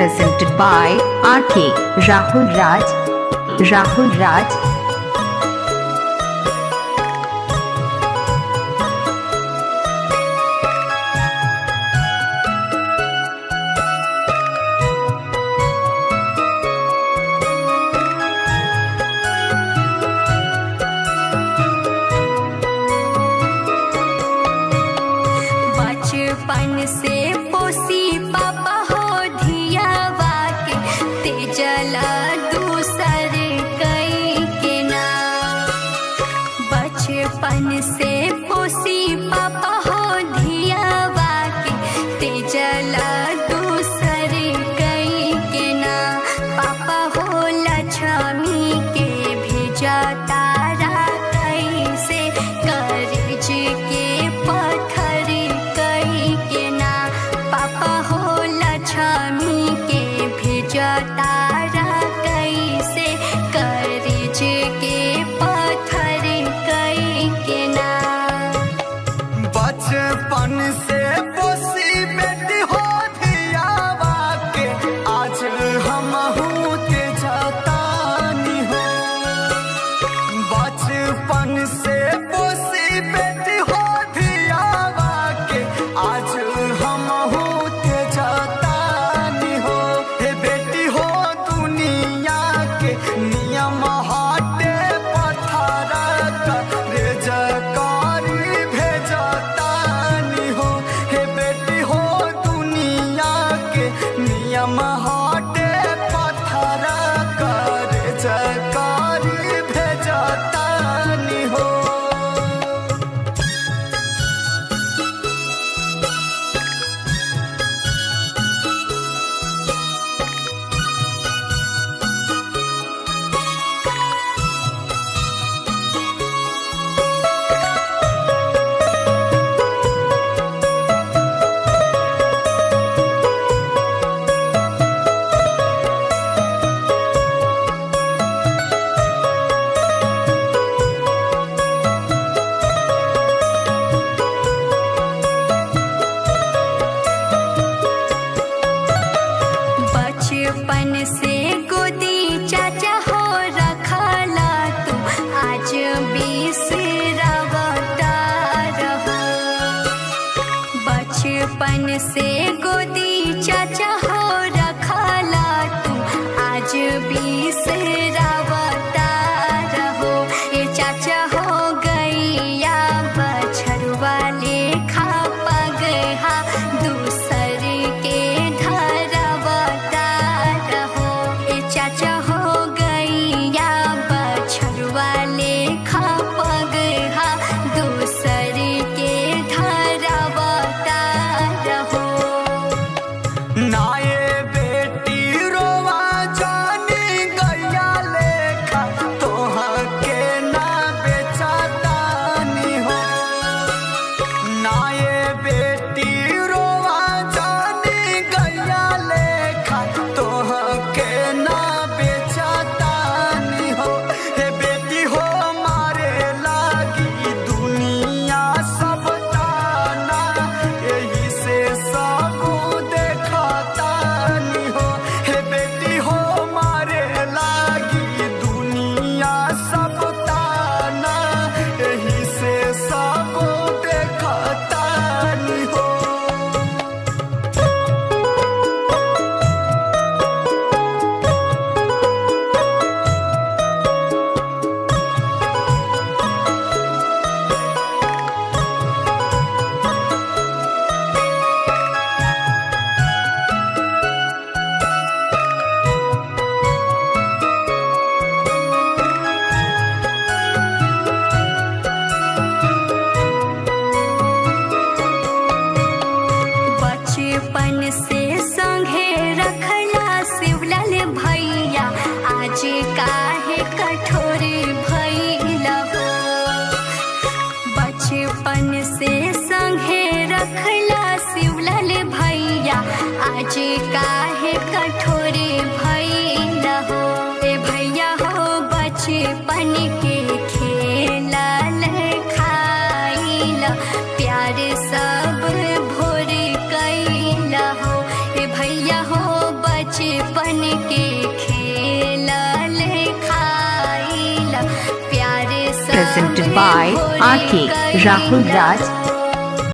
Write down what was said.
presented by RK Rahul Raj. Rahul Raj. बचपन से पोसी पापा हो धियावा के तेजला दूसर कई के ना। बचपन से पोसी पापा हो धियावा के तेजला दूसर कई के ना। पापा हो लक्ष्मी के भेजा तारा कैसे कर्ज के पत्थर कई के ना। पापा हो लक्ष्मी के भेजा तारा कैसे कर्ज के पत्थर कई के ना। बचपन से पोसी बेटी हो धियावा के आज हमहू के जतानी हो। बचपन से पोसी बेटी हो धियावा के आज हमहू के जतानी हो। हे बेटी हो दुनिया के नियम हटे पत्थर रे जकारी भेजतानी हो। हे बेटी हो दुनिया के नियम हटे पत्थर रे जकारी भेजतानी हो। बचपन से गोदी चाचा हो रखला तू आज बिसरवता रहो। बचपन से गोदी चाचा हो रखला तू आज बिसरवता रहो। ये चाचा हो गैया बछरुआ लेखा पगहा दूसर के धरवता रहो। ये चाचा हो गैया बछरुआ लेखा पगहा दूसर के धरवता रहो। नाये बेटी रोवा जानी गैया लेखा तोहा के ना बेचतानी हो। नाये बेटी रोवा जानी गैया लेखा तोहा के ना बेचतानी हो। हे बेटी हो मारे लागी दुनिया सब ताना यही से सब देखतानी हो। हे बेटी हो मारे लागी दुनिया सब ताना यही से सब देखतानी हो। बचपन से संगे रखला शिवलाल भैया आज काहे कठोर भइला हो। बचपन से संगे रखला शिवलाल भैया आज काहे कठोर भइला हो। ए भैया हो बचपन के खेलल खाइला प्यार सब भोर कैला हो। ए भैया हो बचपन के खेलल खाइला प्यारे Presented by RK Rahul Raj